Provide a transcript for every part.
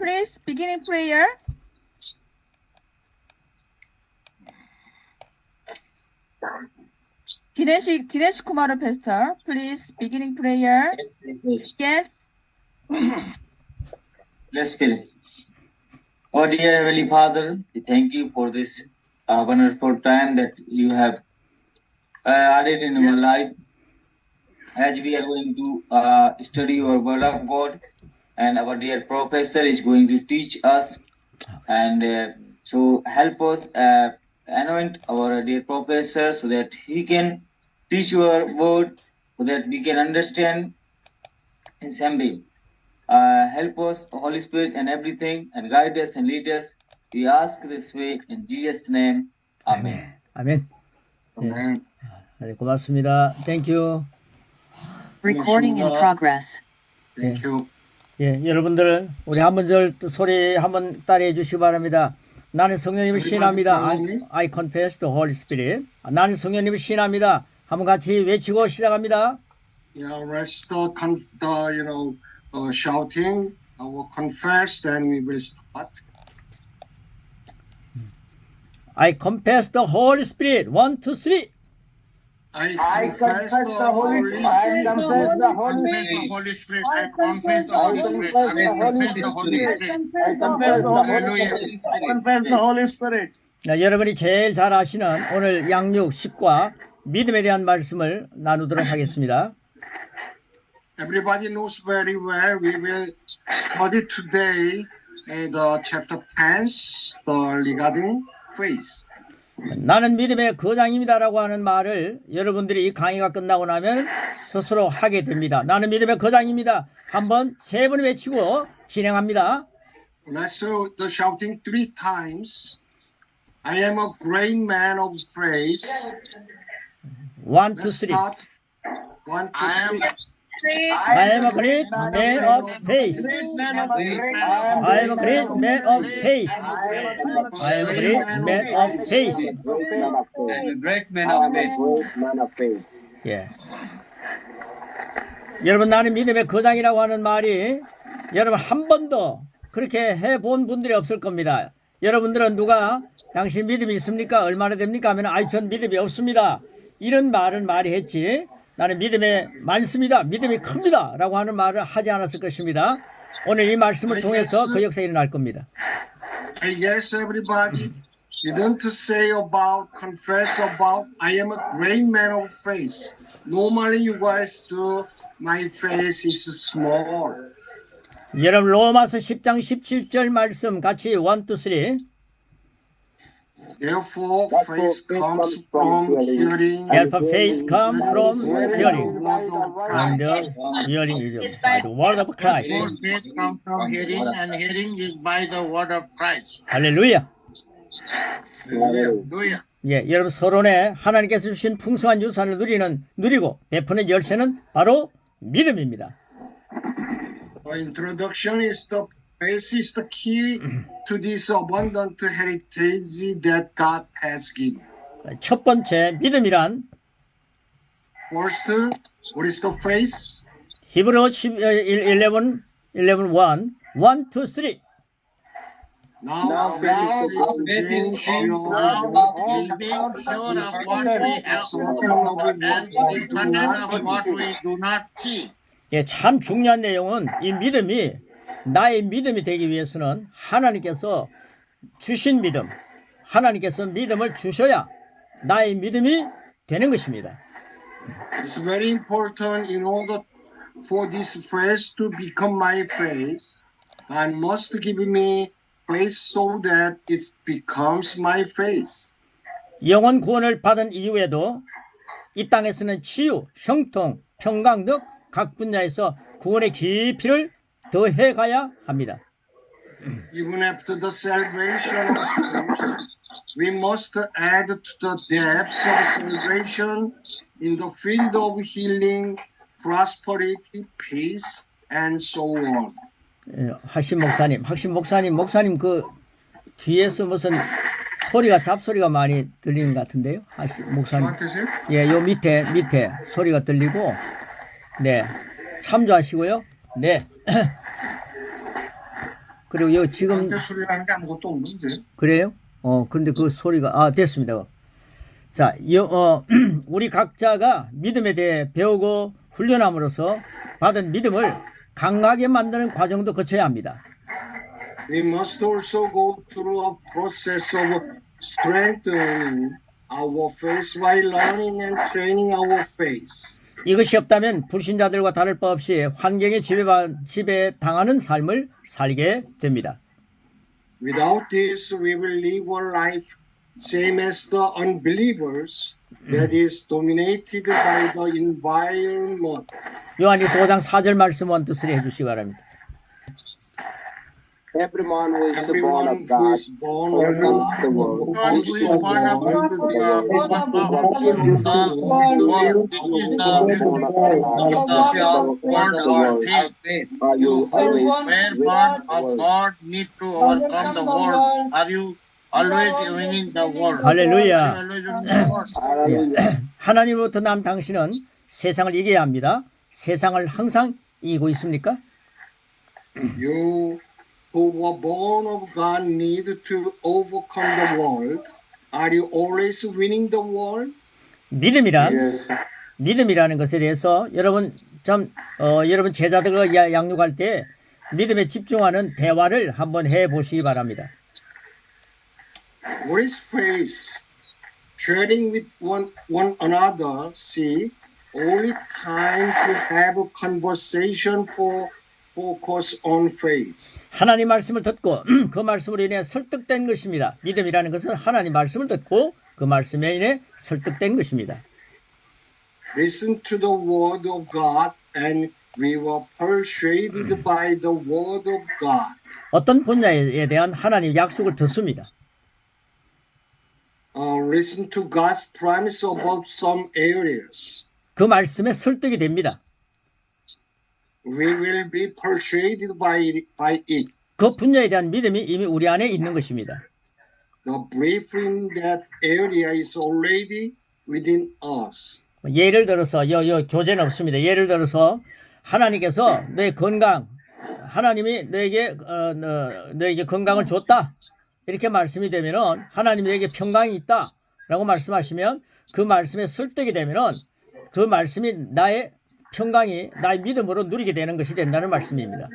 please beginning prayer. Dinesh Kumar Pastor, please beginning prayer. Yes. Let's pray. Oh dear Heavenly Father, we thank you for this wonderful time that you have added in our life as we are going to study your word of God, and our dear professor is going to teach us, and so help us anoint our dear professor so that he can teach your word so that we can understand his MB. Help us, Holy Spirit, and everything, and guide us and lead us. We ask this way in Jesus' name. Amen. 아멘. Amen. 네, 고맙습니다. Thank you. Recording in progress. Thank you. 예, 여러분들 우리 한 문절 소리 한번 따라해 주시기 바랍니다. 나는 성령님을 신합니다. I confess the Holy Spirit. 나는 성령님을 신합니다. 한번 같이 외치고 시작합니다. Yeah, let's start shouting. I will confess, then we will start. I confess the Holy Spirit. 1, 2, 3. I confess the Holy Spirit. I confess the Holy Spirit. I confess the Holy Spirit. I confess the Holy Spirit. I confess the Holy Spirit. I confess the Holy Spirit. 여러분이 제일 잘 아시는 오늘 양육 10과 믿음에 대한 말씀을 나누도록 하겠습니다. Everybody knows very well. We will study today the chapter 10, regarding faith. 나는 믿음의 거장입니다라고 하는 말을 여러분들이 이 강의가 끝나고 나면 스스로 하게 됩니다. 나는 믿음의 거장입니다. 한번 3번 외치고 진행합니다. Let's do the shouting 3 times. I am a great man of faith. 1, 2, 3. 1, 2, 3. I am a great man of faith. I am a great man of faith. I am a great man of faith. Great man of faith. 예. 여러분, 나는 믿음의 거장이라고 하는 말이 여러분 한 번도 그렇게 해본 분들이 없을 겁니다. 여러분들은 누가 당신 믿음이 있습니까? 얼마나 됩니까? 하면 아이 전 믿음이 없습니다. 이런 말은 많이 했지. 나는 믿음이 많습니다. 믿음이 큽니다. 라고 하는 말을 하지 않았을 것입니다. 오늘 이 말씀을 통해서 그 역사가 일어날 겁니다. Yes, everybody. You don't say about, confess about, I am a great man of faith. Normally you guys do, my faith is small. 여러분 로마서 10장 17절 말씀 같이 1, 2, 3. Therefore, faith comes from hearing. Therefore, faith comes from hearing, and the hearing is by the word of Christ. Faith comes from hearing, and hearing is by the word of Christ. 할렐루야. Hallelujah. 예, 여러분 서론에 하나님께서 주신 풍성한 유산을 누리고 베푸는 열쇠는 바로 믿음입니다. The introduction is the faith is the key to this abundant heritage that God has given. 첫 번째 믿음이란 First, what is the faith? 히브리 11, 1, 1, 2, 3. Now faith is being sure Of what we have and independent of what we do not see. 예, 참 중요한 내용은 이 믿음이 나의 믿음이 되기 위해서는 하나님께서 주신 믿음, 하나님께서 믿음을 주셔야 나의 믿음이 되는 것입니다. It's very important in order for this faith to become my faith. God must give me faith so that it becomes my faith. 영원 구원을 받은 이후에도 이 땅에서는 치유, 형통, 평강 등 각 분야에서 구원의 깊이를 더해 가야 합니다. Even after the salvation of souls, we must add to the depths of salvation in the field of healing, prosperity, peace, and so on. 하신 목사님 그 뒤에서 무슨 소리가 잡소리가 많이 들리는 것 같은데요. 하신 목사님. 저한테세요? 예, 요 밑에 소리가 들리고, 네, 참조하시고요. 네. 그리고 여기 지금 한테 소리 나는 게 아무것도 없는데. 그래요? 근데 그 소리가 됐습니다. 자, 우리 각자가 믿음에 대해 배우고 훈련함으로써 받은 믿음을 강하게 만드는 과정도 거쳐야 합니다. We must also go through a process of strengthening our faith by learning and training our faith. 이것이 없다면 불신자들과 다를 바 없이 환경에 지배당하는 삶을 살게 됩니다. Without this, we will live a life same as the unbelievers, that is dominated by the environment. 요한일서 5장 4절 말씀 원투쓰리 해주시기 바랍니다. Everyone who is born Everyone of who God is born of God Everyone who is born of God, overcomes the world. This is the word of faith. Are you always Where with born the of world? God need to overcome the world. Are you always winning the world? 할렐루야. Are you always winning the world? Hallelujah. 하나님으로부터 난 당신은 세상을 이겨야 합니다. 세상을 항상 이기고 있습니까? You who were born of God need to overcome the world. Are you always winning the world? 믿음이란 Yes. 믿음이라는 것에 대해서 여러분 여러분 제자들과 양육할 때 믿음에 집중하는 대화를 한번 해 보시기 바랍니다. What is faith? Sharing with one another. See, only time to have a conversation for focus on faith. 하나님 말씀을 듣고 그 말씀으로 인해 설득된 것입니다. 믿음이라는 것은 하나님 말씀을 듣고 그 말씀에 인해 설득된 것입니다. Listen to the word of God, and we were persuaded by the word of God. 어떤 분야에 대한 하나님 약속을 듣습니다. Listen to God's promise about some areas. 그 말씀에 설득이 됩니다. We will be persuaded by it. 그 분야에 대한 믿음이 이미 우리 안에 있는 것입니다. The belief in that area is already within us. 예를 들어서 교재는 없습니다. 예를 들어서 하나님께서 너의 건강, 하나님이 너에게 건강을 줬다 이렇게 말씀이 되면은 하나님이 너에게 평강이 있다라고 말씀하시면 그 말씀에 설득이 되면은 그 말씀이 나의 평강이 나의 믿음으로 누리게 되는 것이 된다는 말씀입니다.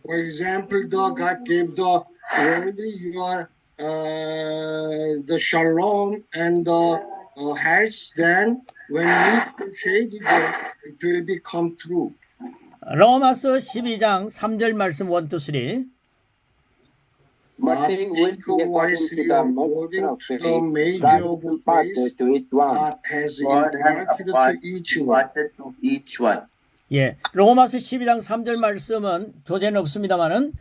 For example, God gave the word, the shalom and the health. Then, when we persuaded them, it will become true. 로마서 12장 3절 말씀 1, 2, 3. But think wisely according to the measure of faith, God imparted to each one. God has God has imparted to each one. imparted to each one. 예, 로마서 12장 3절 말씀은 교재는 없습니다만은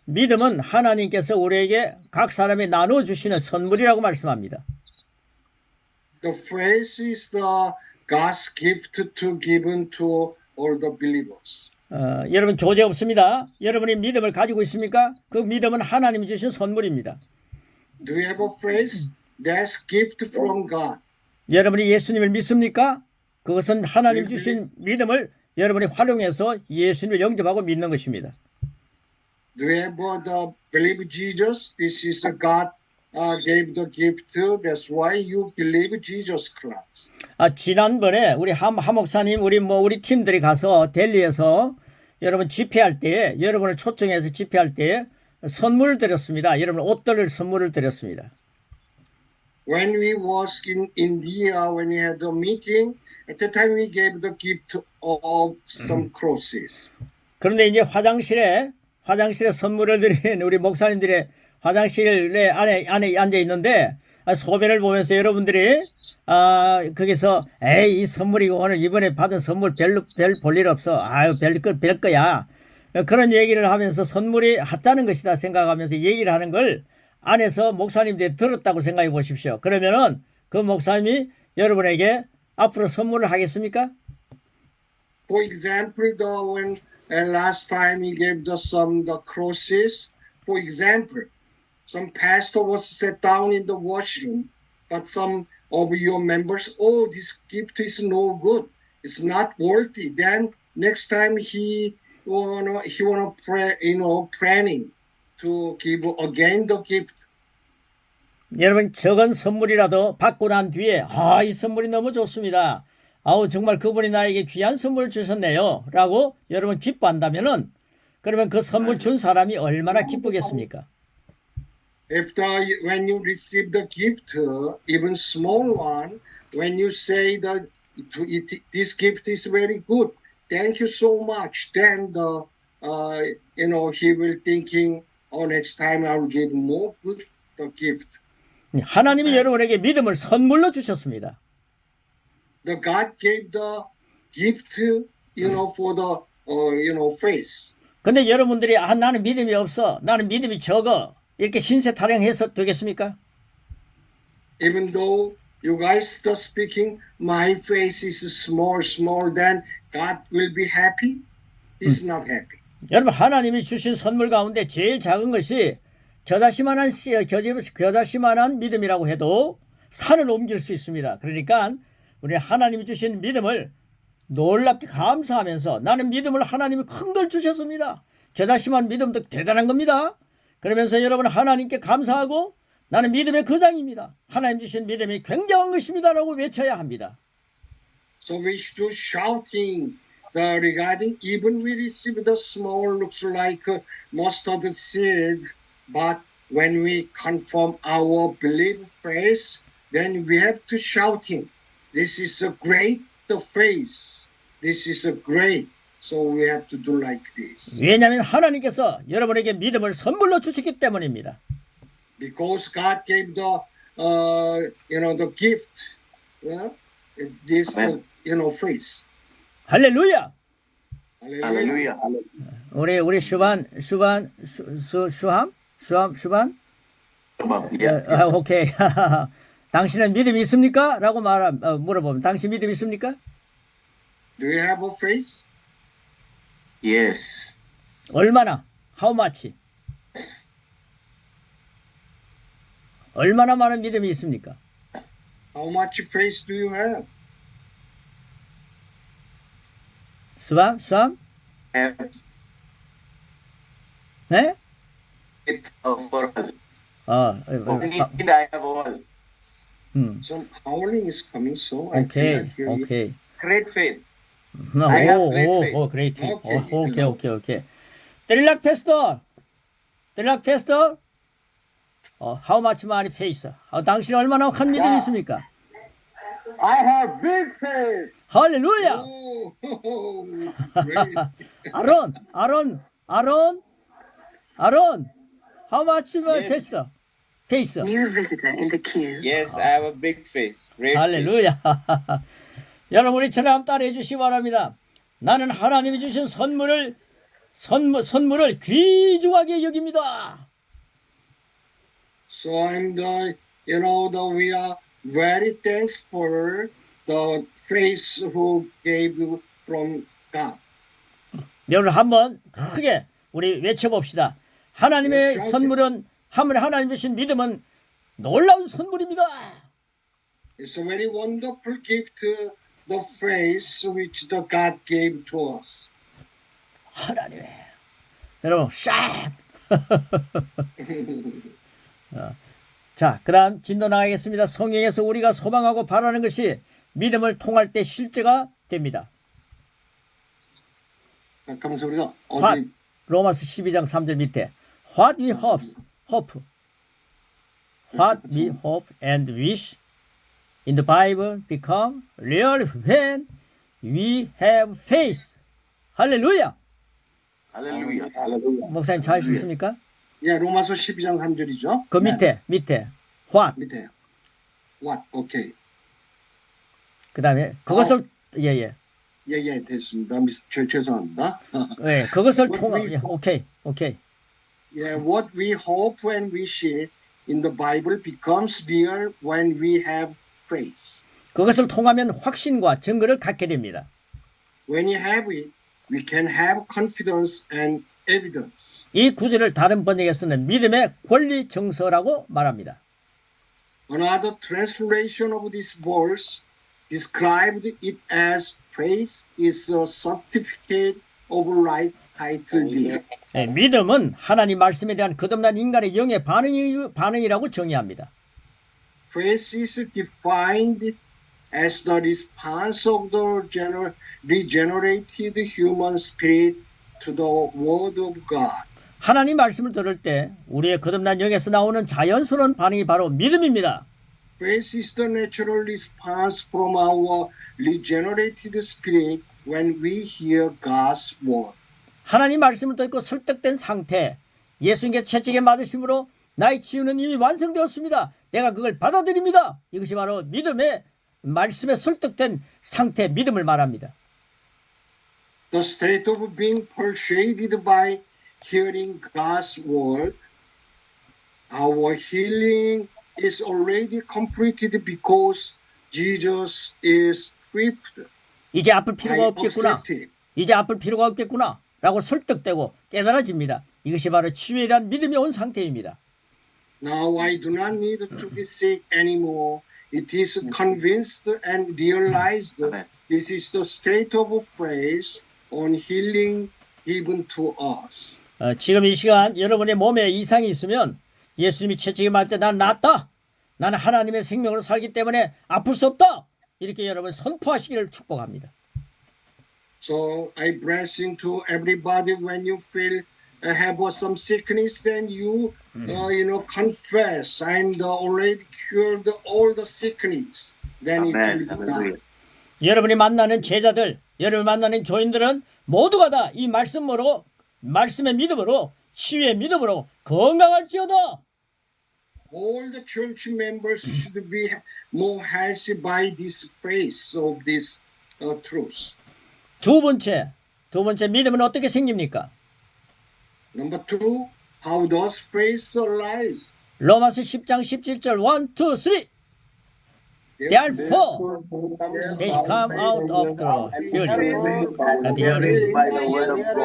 믿음은 하나님께서 우리에게 각 사람에 나누어 주시는 선물이라고 말씀합니다. The faith is the God's gift to given to all the believers. 여러분 교재 없습니다. 여러분이 믿음을 가지고 있습니까? 그 믿음은 하나님이 주신 선물입니다. Do you have a faith? That's gift from God. 여러분이 예수님을 믿습니까? 그것은 하나님 주신 믿음을 여러분이 활용해서 예수님을 영접하고 믿는 것입니다. Do you have the believe Jesus? This is a God gave the gift. That's why you believe Jesus Christ. 지난번에 우리 하 목사님 우리 팀들이 가서 델리에서 여러분 집회할 때 여러분을 초청해서 집회할 때 선물을 드렸습니다. 여러분 옷들을 선물을 드렸습니다. When we was in India, when we had a meeting, at the time we gave the gift of some crosses. 그런데 이제 화장실에 선물을 드린 우리 목사님들의 화장실에 안에 앉아 있는데 소변을 보면서 여러분들이 거기서 이 선물이고 오늘 이번에 받은 선물 별 볼 일 없어. 별 거야. 그런 얘기를 하면서 선물이 하찮은 것이다 생각하면서 얘기를 하는 걸 안에서 목사님들이 들었다고 생각해 보십시오. 그러면은 그 목사님이 여러분에게 앞으로 선물을 하겠습니까? For example, when last time he gave the crosses. For example, some pastor was sat down in the washroom, but some of your members, this gift is no good. It's not worthy. Then next time he wanna pray, planning to give again the gift. 여러분 적은 선물이라도 받고 난 뒤에 이 선물이 너무 좋습니다. 아우 정말 그분이 나에게 귀한 선물을 주셨네요. 라고 여러분 기뻐한다면은 그러면 그 선물 준 사람이 얼마나 기쁘겠습니까? When you receive the gift, even small one, when you say that this gift is very good, thank you so much. Then he will thinking, next time I will give more good the gift. 하나님이 여러분에게 믿음을 선물로 주셨습니다. The God gave the gift, for the, faith. 근데 여러분들이 나는 믿음이 없어. 나는 믿음이 적어. 이렇게 신세 타령해서 되겠습니까? Even though you guys are speaking, my faith is small, then God will be happy. He's not happy. 여러분 하나님이 주신 선물 가운데 제일 작은 것이 겨자씨만한 믿음이라고 해도 산을 옮길 수 있습니다. 그러니까 우리 하나님이 주신 믿음을 놀랍게 감사하면서 나는 믿음을 하나님이 큰 걸 주셨습니다. 겨자씨만 믿음도 대단한 겁니다. 그러면서 여러분 하나님께 감사하고 나는 믿음의 거장입니다. 하나님 주신 믿음이 굉장한 것입니다. 라고 외쳐야 합니다. So we should shouting regarding even we receive the small looks like mustard seed, but when we confirm our belief faith, then we have to shouting. This is a great faith. This is a great. So we have to do like this. 왜냐하면 하나님께서 여러분에게 믿음을 선물로 주시기 때문입니다. Because God gave the gift, this faith. 할렐루야. Hallelujah. 우리 슈반 오케이. 당신은 믿음이 있습니까? 라고 물어보면 당신 믿음이 있습니까? Do you have a faith? Yes. 얼마나? How much? 얼마나 많은 믿음이 있습니까? How much faith do you have? 수밤? Have 네? it for all. Only I have all. Some howling is coming, so I 오케이. cannot hear you. 오케이. Great faith. I have great faith. great faith. Okay. 오케이. 드릴락 페스터. How much money faith? 당신 얼마나 큰 믿음이 있습니까? I have big faith. 할렐루야. Oh, great. 아론. How much faith? Faith. New visitor in the queue. Yes, I have a big face. Great 할렐루야. 여러분 우리 저랑 따라해 주시기 바랍니다. 나는 하나님이 주신 선물을 귀중하게 여깁니다. So I'm we are very thankful the faith who gave you from God. 여러분 한번 크게 우리 외쳐봅시다. 하나님의 선물은 하나님 주신 믿음은 놀라운 선물입니다. It's a very wonderful gift, the faith which the God gave to us. 하나님의 여러분 샷. 자, 그다음 진도 나가겠습니다. 성경에서 우리가 소망하고 바라는 것이 믿음을 통할 때 실제가 됩니다. 그러면서 우리가 What? 로마서 12장 3절 밑에 What we hope and wish in the Bible become real when we have faith. 할렐루야. Hallelujah. 목사님 잘 쓰십니까? 예, 로마서 12장 3절이죠. 그 밑에 What? 밑에 what? 오케이. 그다음에 그것을 예, 됐습니다. 죄송합니다. 예, 그것을 What 통하 we- 오케이. Yeah, what we hope and wish in the Bible becomes real when we have faith. 그것을 통하면 확신과 증거를 갖게 됩니다. When you have it, we can have confidence and evidence. 이 구절을 다른 번역에서는 믿음의 권리 정서라고 말합니다. Another translation of this verse described it as faith is a certificate of life tightly. 예, 믿음은 하나님 말씀에 대한 거듭난 인간의 영의 반응이라고 정의합니다. Faith is defined as the response of the regenerated human spirit to the word of God. 하나님 말씀을 들을 때 우리의 거듭난 영에서 나오는 자연스러운 반응이 바로 믿음입니다. Faith is the natural response from our regenerated spirit when we hear God's word. 하나님 말씀을 듣고 설득된 상태, 예수님께 채찍에 맞으심으로 나의 치유는 이미 완성되었습니다. 내가 그걸 받아들입니다. 이것이 바로 믿음의 말씀에 설득된 상태, 믿음을 말합니다. The state of being persuaded by hearing God's word. Our healing is already completed because Jesus is stripped. 이제 아플 필요가 I 없겠구나. accept it. 이제 아플 필요가 없겠구나. 라고 설득되고 깨달아집니다. 이것이 바로 치유에 대한 믿음이 온 상태입니다. Now I do not need to be sick anymore. It is convinced and realized this is the state of faith on healing given to us. 지금 이 시간 여러분의 몸에 이상이 있으면 예수님이 채찍에 맞을 때 난 낫다. 나는 하나님의 생명으로 살기 때문에 아플 수 없다. 이렇게 여러분 선포하시기를 축복합니다. So I blessing to everybody when you feel have some sickness, then you confess I'm already cured all the sickness. Then it will be done. 여러분이 만나는 제자들, 여러분이 만나는 교인들은 모두가 다 이 말씀으로 말씀의 믿음으로 치유의 믿음으로 건강할지어다. All the church members should be more healthy by this faith of this truth. 두 번째 믿음은 어떻게 생깁니까? Number two, how does faith arise? 로마서 10장 17절 1, 2, 3 Therefore, they come out of the building and hearing By the word of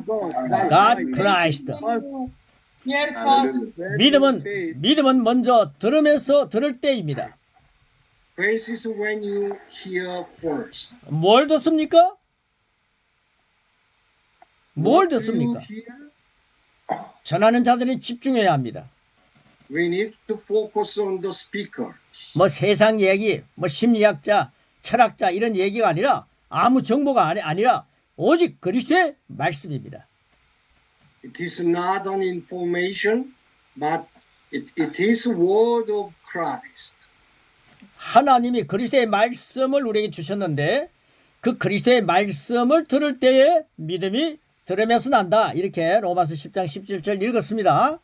God. God Christ. 믿음은 먼저 들으면서 들을 때입니다. Faith is when you hear first. 뭘 듣습니까? 뭘 듣습니까? You hear? 전하는 자들이 집중해야 합니다. We need to focus on the speaker. 뭐 세상 얘기, 뭐 심리학자, 철학자 이런 얘기가 아니라 아무 정보가 아니라 오직 그리스도의 말씀입니다. It is not an information, but it is word of Christ. 하나님이 그리스도의 말씀을 우리에게 주셨는데 그 그리스도의 말씀을 들을 때에 믿음이 들으면서 난다. 이렇게 로마서 10장 17절 읽었습니다.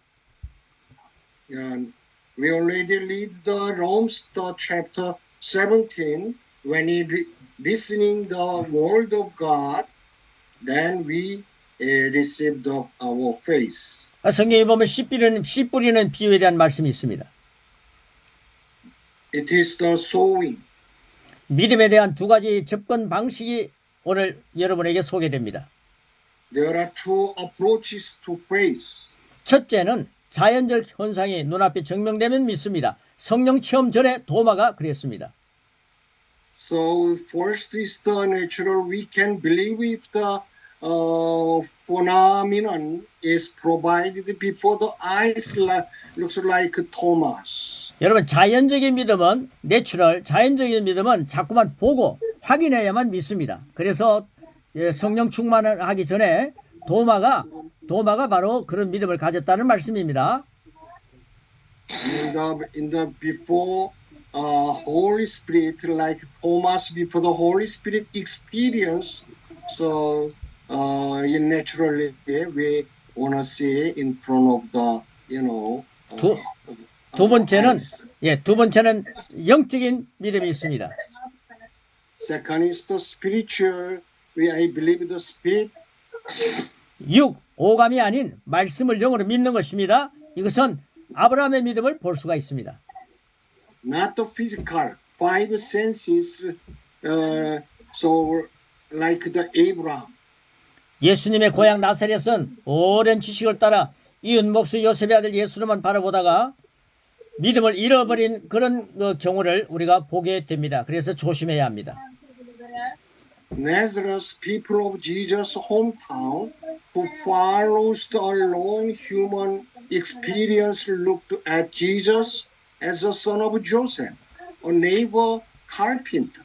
And we already read the Romans chapter 17. When we listening the word of God, then we receive our faith. 성경에 보면 씨 뿌리는 비유에 대한 말씀이 있습니다. It is the sowing. 믿음에 대한 두 가지 접근 방식이 오늘 여러분에게 소개됩니다. There are two approaches to faith. 첫째는 자연적 현상이 눈앞에 증명되면 믿습니다. 성령 체험 전에 도마가 그랬습니다. So first is the natural. We can believe if the phenomenon is provided before the eyes looks like Thomas. 여러분 자연적인 믿음은 자연적인 믿음은 자꾸만 보고 확인해야만 믿습니다. 그래서 성령 충만을 하기 전에 도마가 바로 그런 믿음을 가졌다는 말씀입니다. In the before Holy Spirit, like Thomas before the Holy Spirit experience, so in naturally we wanna see in front of the 두 번째는 영적인 믿음이 있습니다. Second is the spiritual. I believe the spirit. 오감이 아닌 말씀을 영으로 믿는 것입니다. 이것은 아브라함의 믿음을 볼 수가 있습니다. Not the physical, five senses, so like the Abraham. 예수님의 고향 나사렛은 오랜 지식을 따라 이웃 목수 요셉의 아들 예수님만 바라보다가 믿음을 잃어버린 그런 경우를 우리가 보게 됩니다. 그래서 조심해야 합니다. Nazareth, people of Jesus' hometown, who follows the alone human experience, looked at Jesus as a son of Joseph, a neighbor carpenter.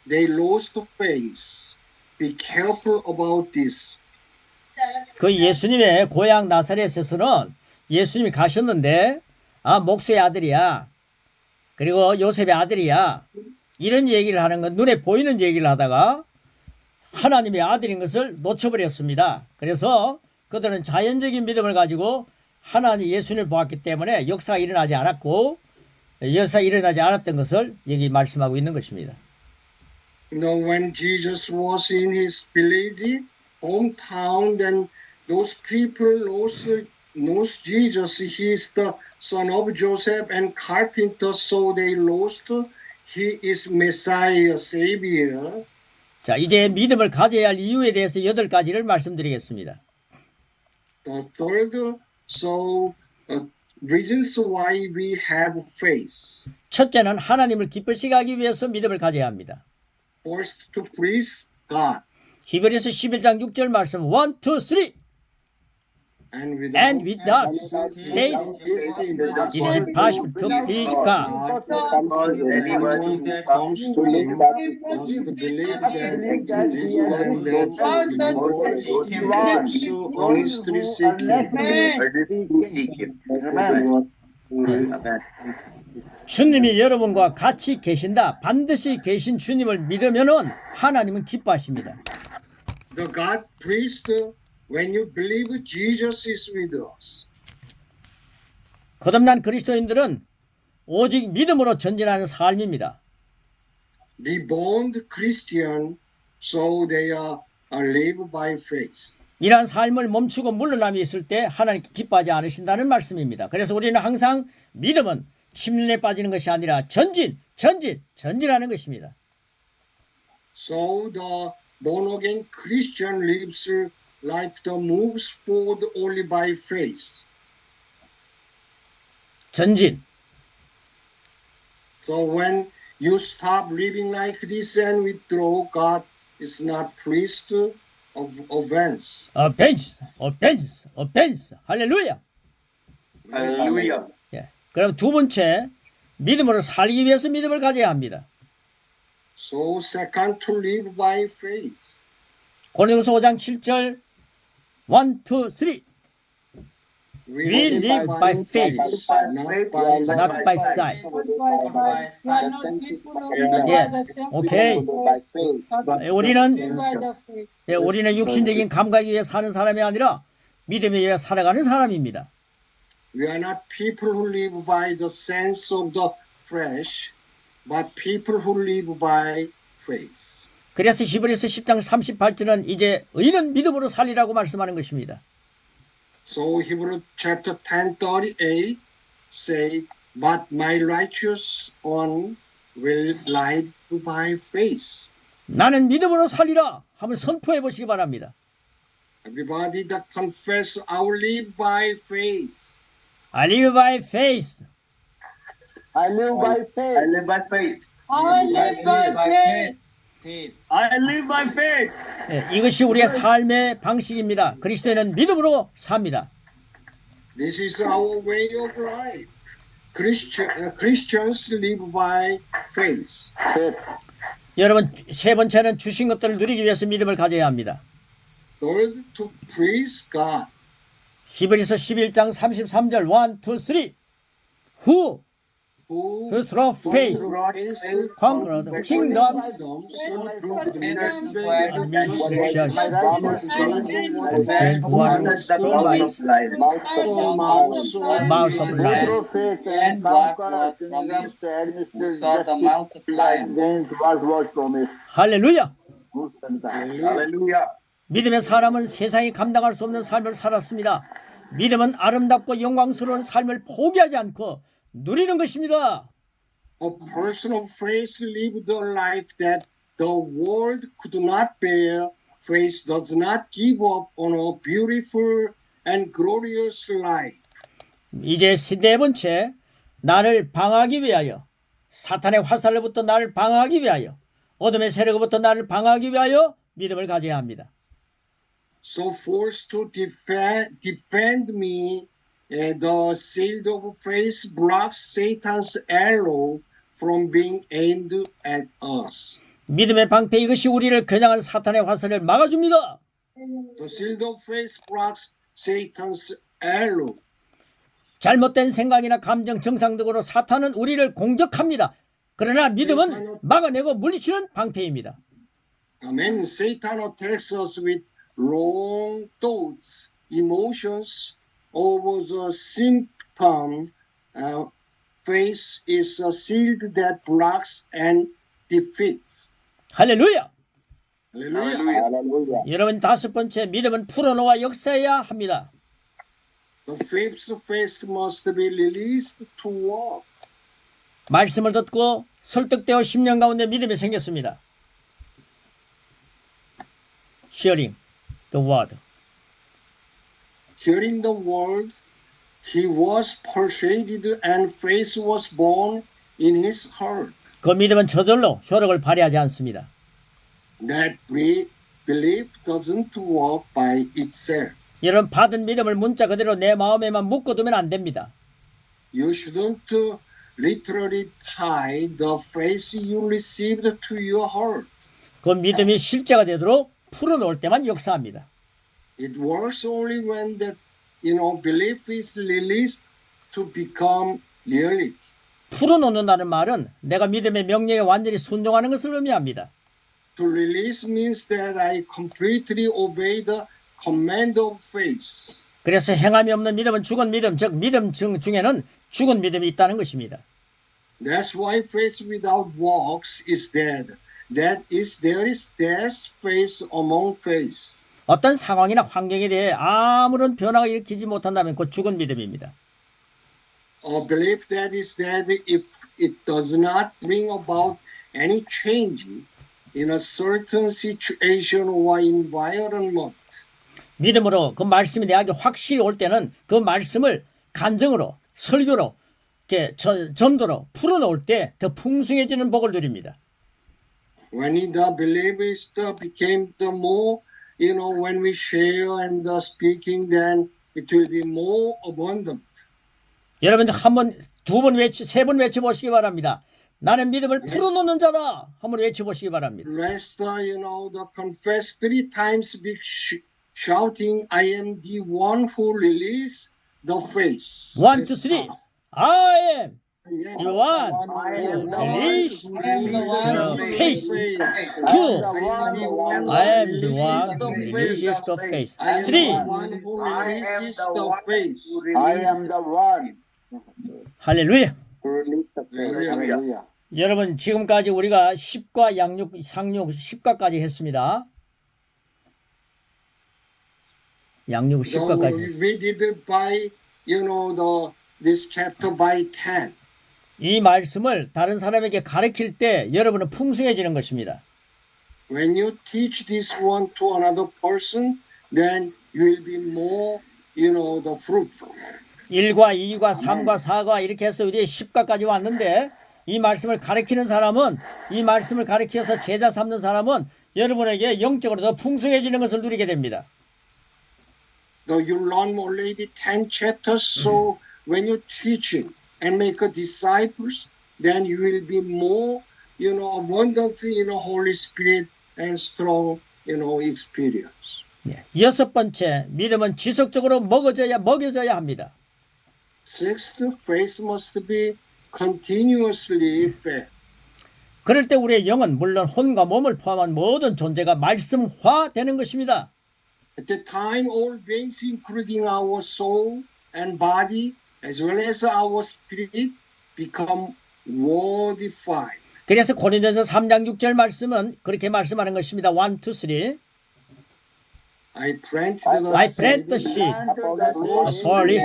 They lost faith. Be careful about this. 그 예수님의 고향 나사렛에서는 예수님이 가셨는데 목수의 아들이야. 그리고 요셉의 아들이야. 이런 얘기를 하는 건 눈에 보이는 얘기를 하다가 하나님의 아들인 것을 놓쳐버렸습니다. 그래서 그들은 자연적인 믿음을 가지고 하나님 예수님을 보았기 때문에 역사가 일어나지 않았고 역사가 일어나지 않았던 것을 여기 말씀하고 있는 것입니다. When Jesus was in his village, hometown, then those people knows Jesus. He is the son of Joseph and carpenter, so they lost. He is Messiah, Savior. 자, 이제 믿음을 가져야 할 이유에 대해서 8가지를 말씀드리겠습니다. The third, reasons why we have faith. 첫째는 하나님을 기쁘시게 하기 위해서 믿음을 가져야 합니다. First, to please God. 히브리서 11장 6절 말씀 1, 2, 3 And without faith it is impossible to please God. Anyone that comes to him must believe that he exists and that he is honestly seek him. 주님이 여러분과 같이 계신다. 반드시 계신 주님을 믿으면은 하나님은 기뻐하십니다. The God priest, when you believe Jesus is with us. 거듭난 그리스도인들은 오직 믿음으로 전진하는 삶입니다. Reborn Christian, so they are live by faith. 이러한 삶을 멈추고 물러남이 있을 때 하나님께 기뻐하지 않으신다는 말씀입니다. 그래서 우리는 항상 믿음은 침륜에 빠지는 것이 아니라 전진하는 것입니다. So the born again Christian lives life that moves forward only by faith. 전진. So when you stop living like this and withdraw, God is not pleased of offense. offense. 할렐루야. Hallelujah. 예. 그럼 두 번째, 믿음으로 살기 위해서 믿음을 가져야 합니다. So second, to live by faith. 고린도서 5장 7절 1, 2, 3 We live by faith, not by sight. 오케이. 우리는 육신적인 감각에 의해 사는 사람이 아니라 믿음에 의해 살아가는 사람입니다. We are not people who live by the sense of the flesh, but people who live by faith. 그래서 히브리서 10장 38절은 이제 의는 믿음으로 살리라고 말씀하는 것입니다. So Hebrew chapter 10:38 say, but my righteous one will live by faith. 나는 믿음으로 살리라 한번 선포해 보시기 바랍니다. Everybody that confess, I will live by faith. I live by faith. I live by faith. I live by faith. I live by faith. 예, 이것이 우리의 삶의 방식입니다. 그리스도인은 믿음으로 삽니다. This is our way of life. Christians live by faith. 여러분, 세 번째는 주신 것들을 누리기 위해서 믿음을 가져야 합니다. Third, to praise God. 히브리서 11장 33절 1, 2, 3 Who through faith conquered kingdoms mouths of lions. And what was promised, who saw the mouth of lions. 할렐루야. Hallelujah. 믿음의 사람은 세상이 감당할 수 없는 삶을 살았습니다. 믿음은 아름답고 영광스러운 삶을 포기하지 않고 누리는 것입니다. A person of faith lived a life that the world could not bear. Faith does not give up on a beautiful and glorious life. 이제 네 번째, 나를 방어하기 위하여 사탄의 화살로부터 나를 방어하기 위하여 어둠의 세력으로부터 나를 방어하기 위하여 믿음을 가져야 합니다. So forced to defend me, the shield of faith blocks Satan's arrow from being aimed at us. 믿음의 방패 이것이 우리를 겨냥한 사탄의 화살을 막아줍니다. The shield of faith blocks Satan's arrow. 잘못된 생각이나 감정 정상 등으로 사탄은 우리를 공격합니다. 그러나 믿음은 막아내고 물리치는 방패입니다. Amen. Satan attacks us with wrong thoughts, emotions over the symptom. Faith is a shield that blocks and defeats. 할렐루야! Hallelujah. Hallelujah. 여러분 다섯 번째 믿음은 풀어놓아 역사해야 합니다. The faith must be released to walk. 말씀을 듣고 설득되어 심령 가운데 믿음이 생겼습니다. Hearing the word. Hearing the word, he was persuaded and faith was born in his heart. 그 믿음은 저절로 효력을 발휘하지 않습니다. That belief doesn't work by itself. 여러분 받은 믿음을 문자 그대로 내 마음에만 묶어두면 안 됩니다. You shouldn't literally tie the faith you received to your heart. 그 믿음이 실제가 되도록 풀어놓을 때만 역사합니다. It works only when that belief is released to become reality. 풀어놓는다는 말은 내가 믿음의 명령에 완전히 순종하는 것을 의미합니다. To release means that I completely obey the command of faith. 그래서 행함이 없는 믿음은 죽은 믿음, 즉 믿음 중에는 죽은 믿음이 있다는 것입니다. That's why faith without works is dead. There is death faith among faith. 어떤 상황이나 환경에 대해 아무런 변화가 일으키지 못한다면 그 죽은 믿음입니다. A belief that is dead if it does not bring about any change in a certain situation or environment. 믿음으로 그 말씀이 내게 확실히 올 때는 그 말씀을 간증으로 설교로 이렇게 전도로 풀어놓을 때 더 풍성해지는 복을 누립니다. When the belief is became the more, when we share and the speaking, then it will be more abundant. 여러분 한 번, 두 번 세 번 외쳐보시기 바랍니다. 나는 믿음을 풀어놓는 자다. 한번 외쳐보시기 바랍니다. Rest, the confess 3 times, big shouting, I am the one who release the faith. 1, 2, 3. I am the one who release the faith. 2. I am the one who releases the faith. 3. I am the one 할렐루야. who released the faith. Hallelujah. 여러분 지금까지 우리가 10과 양육, 상육, 10과까지 했습니다. 양육 10과까지 했습니다. We did it by, this chapter by 10. 이 말씀을 다른 사람에게 가르칠 때 여러분은 풍성해지는 것입니다. When you teach this one to another person, then you will be more, the fruitful. 1과 2과 3과 4과 이렇게 해서 우리 10과까지 왔는데 이 말씀을 가르치는 사람은 이 말씀을 가르쳐서 제자 삼는 사람은 여러분에게 영적으로 더 풍성해지는 것을 누리게 됩니다. Though you learn already 10 chapters, so when you teach it and make a disciples, then you will be more, abundantly in the Holy Spirit and strong, experience. 여섯 번째, 믿음은 지속적으로 먹여져야 합니다. Sixth, faith must be continuously fed. 그럴 때 우리의 영은 물론 혼과 몸을 포함한 모든 존재가 말씀화되는 것입니다. At the time, all beings, including our soul and body, as well as our spirit, become wordified. 그래서 고린도전서 3장 6절 말씀은 그렇게 말씀하는 것입니다. 1, 2, 3. I plant the seed. Apollos what we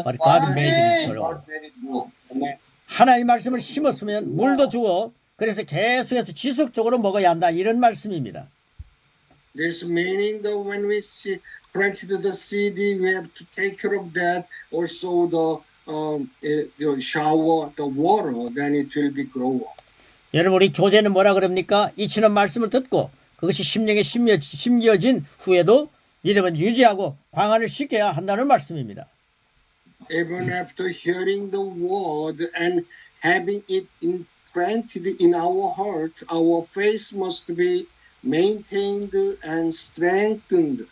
but God made it grow. 하나님 말씀을 심었으면 물도 주어 그래서 계속해서 지속적으로 먹어야 한다 이런 말씀입니다. There's meaning that when we planted the seed, we have to take care of that. Also, shower the water, then it will be grow up. 여러분 우리 교재는 뭐라 그럽니까? 이치는 말씀을 듣고 그것이 심령에 심겨진 후에도 믿음은 유지하고 광안을 씻겨야 한다는 말씀입니다. Even after hearing the word and having it implanted in our heart, our faith must be maintained and strengthened.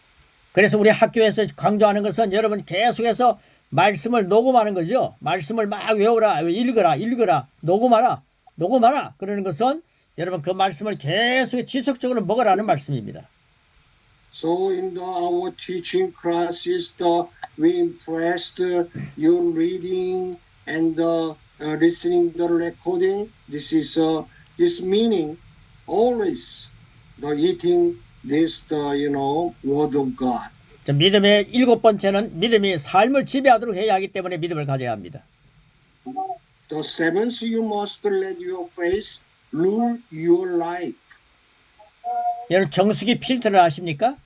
그래서 우리 학교에서 강조하는 것은 여러분 계속해서 말씀을 녹음하는 거죠. 말씀을 막 외우라, 읽어라, 녹음하라. 그러는 것은 여러분 그 말씀을 계속 지속적으로 먹으라는 말씀입니다. So in our teaching classes, we impressed your reading and listening the recording. This is this meaning always the eating this word of God. 믿음의 7번째는 믿음이 삶을 지배하도록 해야 하기 때문에 믿음을 가져야 합니다. The seventh, you must let your faith rule your life. 여러분 정수기 필터를 아십니까?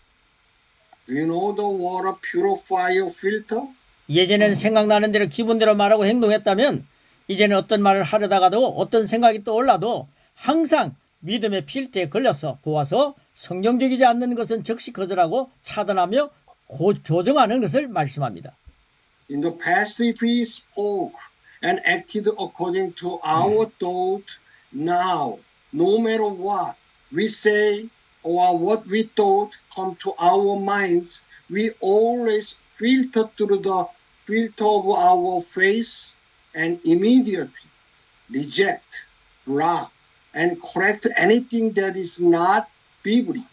Do you know the water purifier filter? 예전에는 생각나는 대로 기분대로 말하고 행동했다면 이제는 어떤 말을 하려다가도 어떤 생각이 떠올라도 항상 믿음의 필터에 걸려서 고와서 성경적이지 않는 것은 즉시 거절하고 차단하며 교정하는 것을 말씀합니다. In the past, if we spoke and acted according to our thought, now, no matter what we say or what we thought come to our minds, we always filter through the filter of our faith and immediately reject, block, and correct anything that is not biblical.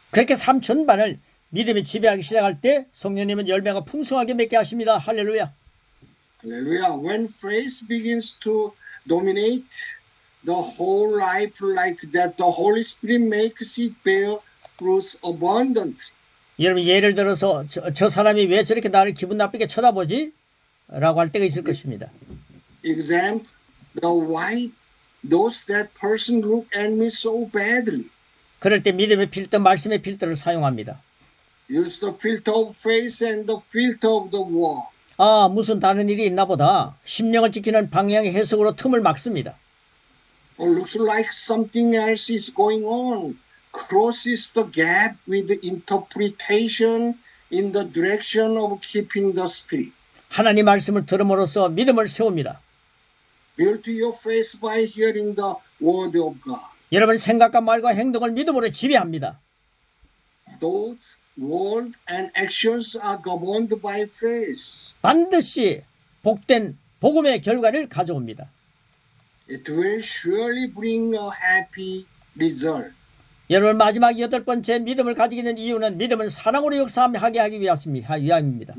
그렇게 삶 전반을 믿음이 지배하기 시작할 때 성령님은 열매가 풍성하게 맺게 하십니다. 할렐루야. Hallelujah. When faith begins to dominate the whole life like that, the Holy Spirit makes it bear fruits abundantly. 여러분 예를 들어서 저 사람이 왜 저렇게 나를 기분 나쁘게 쳐다보지? 라고 할 때가 있을 것입니다. Example, why does that person look at me so badly? 그럴 때 믿음의 필터, 말씀의 필터를 사용합니다. Use the filter of faith and the filter of the word. 아, 무슨 다른 일이 있나 보다. 심령을 지키는 방향의 해석으로 틈을 막습니다. Or looks like something else is going on. Crosses the gap with the interpretation in the direction of keeping the spirit. 하나님 말씀을 들음으로써 믿음을 세웁니다. Build your faith by hearing the word of God. 여러분 생각과 말과 행동을 믿음으로 지배합니다. Thought, word, and actions are governed by faith. 반드시 복된 복음의 결과를 가져옵니다. It will surely bring a happy result. 여러분 마지막 8번째 믿음을 가지게 된 이유는 믿음은 사랑으로 역사하게 하기 위함입니다.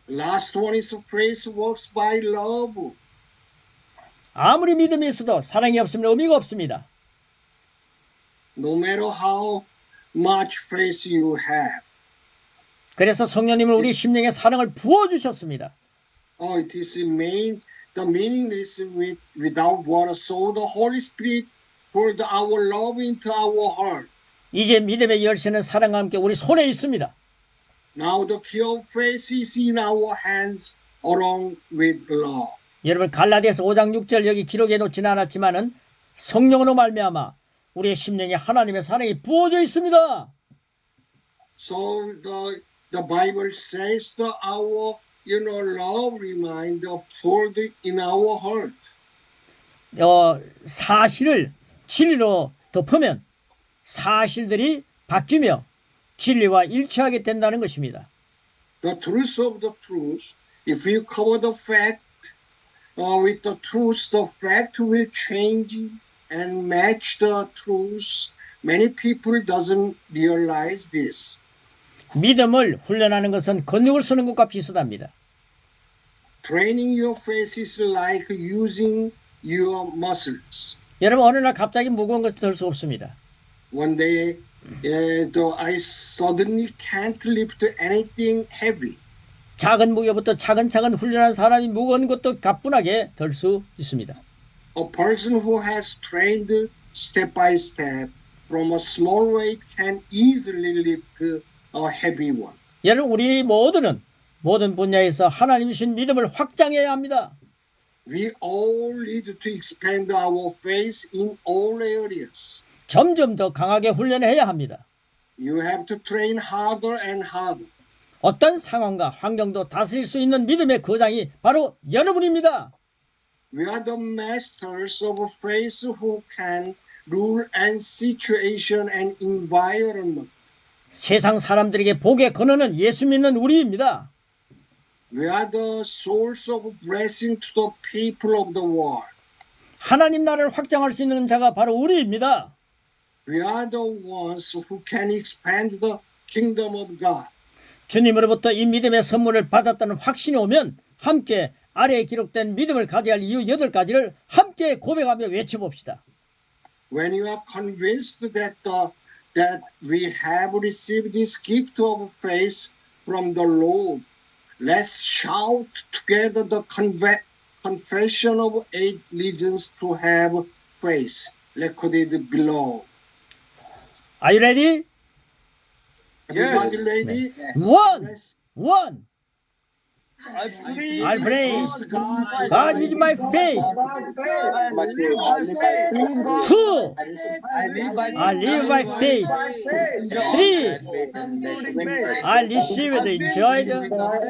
Last one is faith works by love. 아무리 믿음이 있어도 사랑이 없으면 의미가 없습니다. No matter how much faith you have. 그래서 성령님은 우리 심령에 사랑을 부어주셨습니다. It is the meaning is without water. So the Holy Spirit poured our love into our heart. 이제 믿음의 열쇠는 사랑과 함께 우리 손에 있습니다. Now the key of faith is in our hands along with love. 여러분 갈라디아서 5장 6절 여기 기록해 놓지는 않았지만은 성령으로 말미암아 우리의 심령에 하나님의 사랑이 부어져 있습니다. So the Bible says that our love remains poured in our heart. 사실을 진리로 덮으면 사실들이 바뀌며 진리와 일치하게 된다는 것입니다. The truth of the truth. If you cover the fact with the truth, the fact will change and match the truth. Many people doesn't realize this. 믿음을 훈련하는 것은 근육을 쓰는 것과 비슷합니다. Training your faith is like using your muscles. 여러분 어느 날 갑자기 무거운 것을 들 수 없습니다. One day, I suddenly can't lift anything heavy. 작은 무게부터 차근차근 훈련한 사람이 무거운 것도 가뿐하게 들 수 있습니다. A person who has trained step by step from a small weight can easily lift a heavy one. 여러분 우리 모두는 모든 분야에서 하나님 주신 믿음을 확장해야 합니다. We all need to expand our faith in all areas. 점점 더 강하게 훈련해야 합니다. You have to train harder and harder. 어떤 상황과 환경도 다스릴 수 있는 믿음의 거장이 바로 여러분입니다. We are the masters of faith who can rule and situation and environment. 세상 사람들에게 복의 근원은 예수 믿는 우리입니다. We are the source of blessing to the people of the world. 하나님 나라를 확장할 수 있는 자가 바로 우리입니다. We are the ones who can expand the kingdom of God. 주님으로부터 이 믿음의 선물을 받았다는 확신이 오면 함께 아래에 기록된 믿음을 가져야 할 이유 8가지를 함께 고백하며 외쳐봅시다. When you are convinced that we have received this gift of faith from the Lord, let's shout together the confession of 8 reasons to have faith, recorded below. Are you ready? Everybody ready? One. I believe. I praise God is my faith. 2. I live by faith. 3. I receive and enjoy the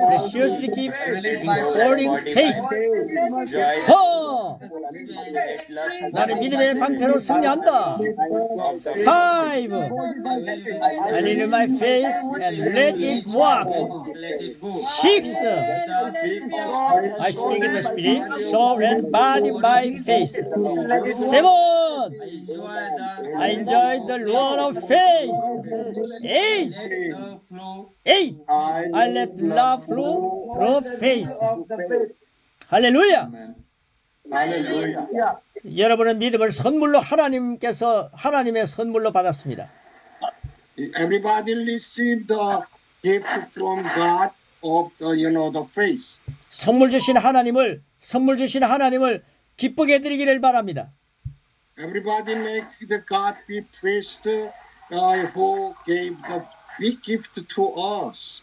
precious gift including faith. 4. 나는 믿음의 방패로 승리한다. 5. I live my faith and let it walk. 6. I speak in the spirit, soul and body by faith. 7. I enjoy the Lord of faith. 8. I let love flow through faith. 할렐루야. 여러분은 믿음을 선물로 하나님의 선물로 받았습니다. Everybody received the gift from God of the faith. 선물 주신 하나님을 기쁘게 드리기를 바랍니다. Everybody make the God be praised who gave the big gift to us.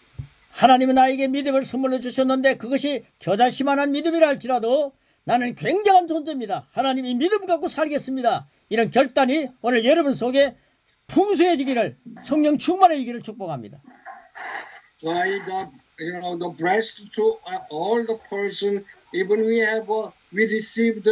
하나님은 나에게 믿음을 선물로 주셨는데 그것이 겨자씨만한 믿음이라 할지라도 나는 굉장한 존재입니다. 하나님 이 믿음 갖고 살겠습니다. 이런 결단이 오늘 여러분 속에 풍성해지기를 성령 충만해지기를 축복합니다. By the blessed to all the person, even we received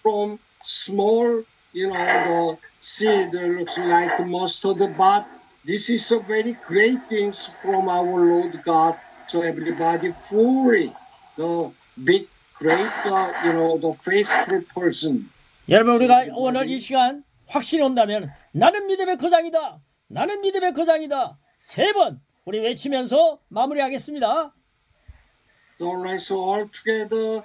from small, the seed looks like mustard, but this is a very great things from our Lord God. So everybody fully the big, great, the faithful person. 여러분 우리가 오늘 이 시간 확신이 온다면 나는 믿음의 거장이다. 나는 믿음의 거장이다. 3번 우리 외치면서 마무리하겠습니다. So let's all together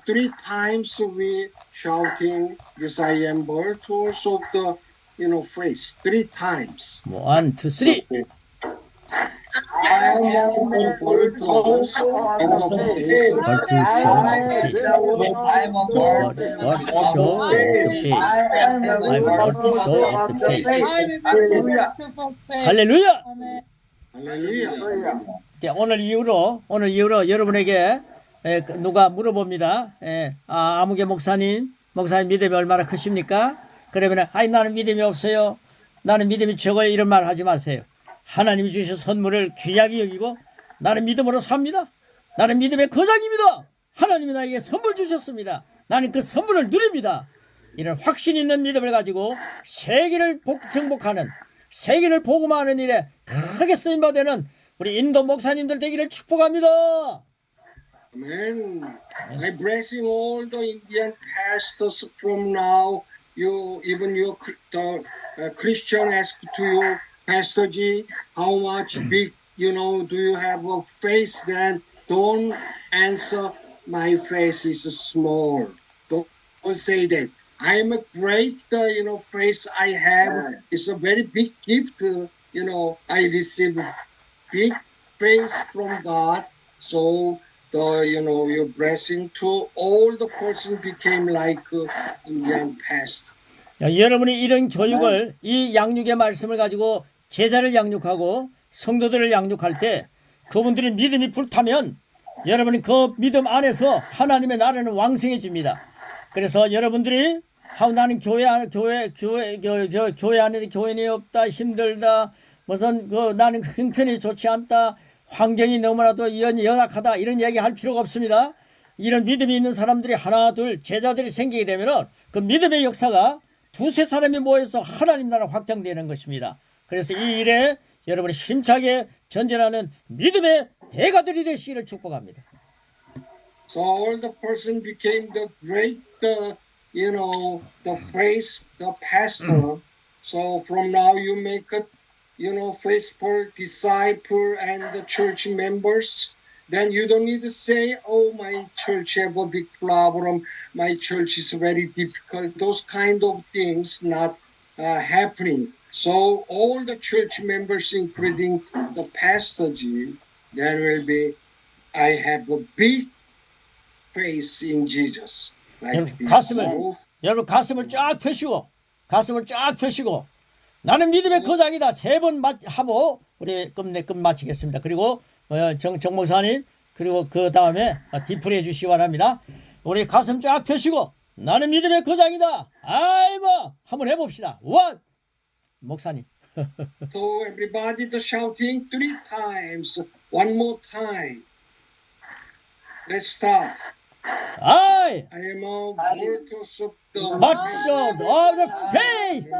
3 times we shouting this I am virtuous of the faith 3 times. 1, 2, 3. I am virtuous of the faith. I'm a bird. 할렐루야. Hallelujah. 오늘 이후로 여러분에게 누가 물어봅니다. 아무개 목사님 믿음이 얼마나 크십니까? 그러면 나는 믿음이 없어요. 나는 믿음이 적어요. 이런 말 하지 마세요. 하나님이 주신 선물을 귀하게 여기고 나는 믿음으로 삽니다. 나는 믿음의 거장입니다. 하나님이 나에게 선물 주셨습니다. 나는 그 선물을 누립니다. 이런 확신 있는 믿음을 가지고 세계를 정복하는 세계를 복음하는 일에 크게 쓰임받는 우리 인도 목사님들 되기를 축복합니다. Amen. I blessing all the Indian pastors from now. Even your Christian ask to you, Pastor G, how much big, do you have a faith? Then don't answer, my faith is small. Don't say that. I'm a great, faith I have. It's a very big gift, I receive big faith from God. So your blessing to all the person became like Indian pastor. 여러분이 이런 교육을 이 양육의 말씀을 가지고 제자를 양육하고 성도들을 양육할 때 그분들이 믿음이 불타면 여러분이 그 믿음 안에서 하나님의 나라는 왕성해집니다. 그래서 여러분들이 나는 교회 안에 교인이 없다, 힘들다, 무슨 나는 형편이 좋지 않다, 환경이 너무나도 연약하다, 이런 얘기 할 필요가 없습니다. 이런 믿음이 있는 사람들이 하나 둘 제자들이 생기게 되면 그 믿음의 역사가 두세 사람이 모여서 하나님 나라 확장되는 것입니다. 그래서 이 일에 여러분이 힘차게 전진하는 믿음의 대가들이 되시기를 축복합니다. So all the person became the great, the face, the pastor. So from now you make it, faithful disciple and the church members. Then you don't need to say, oh, my church have a big problem. My church is very difficult. Those kind of things not happening. So all the church members, including the pastor G, there will be, I have a big faith in Jesus. Like this. 여러분 가슴을 쫙 펴시고 나는 믿음의 거장이다 3번 하고 우리 끝마치겠습니다. 그리고 정 목사님 그리고 그 다음에 디프리 해주시기 바랍니다. 우리 가슴 쫙 펴시고 나는 믿음의 거장이다. 아이고 한번 해봅시다. 원 목사님. So everybody the shouting 3 times. One more time. Let's start. I am a virtuous of the Marshal of the faith.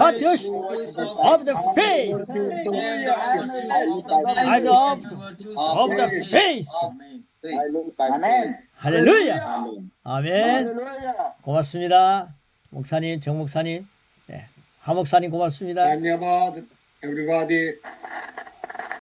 Virtuous of the faith. And of the faith. 아멘. 할렐루야. 아멘. 고맙습니다. 목사님, 정 목사님, 하 목사님 고맙습니다. Dhanyavad, everybody.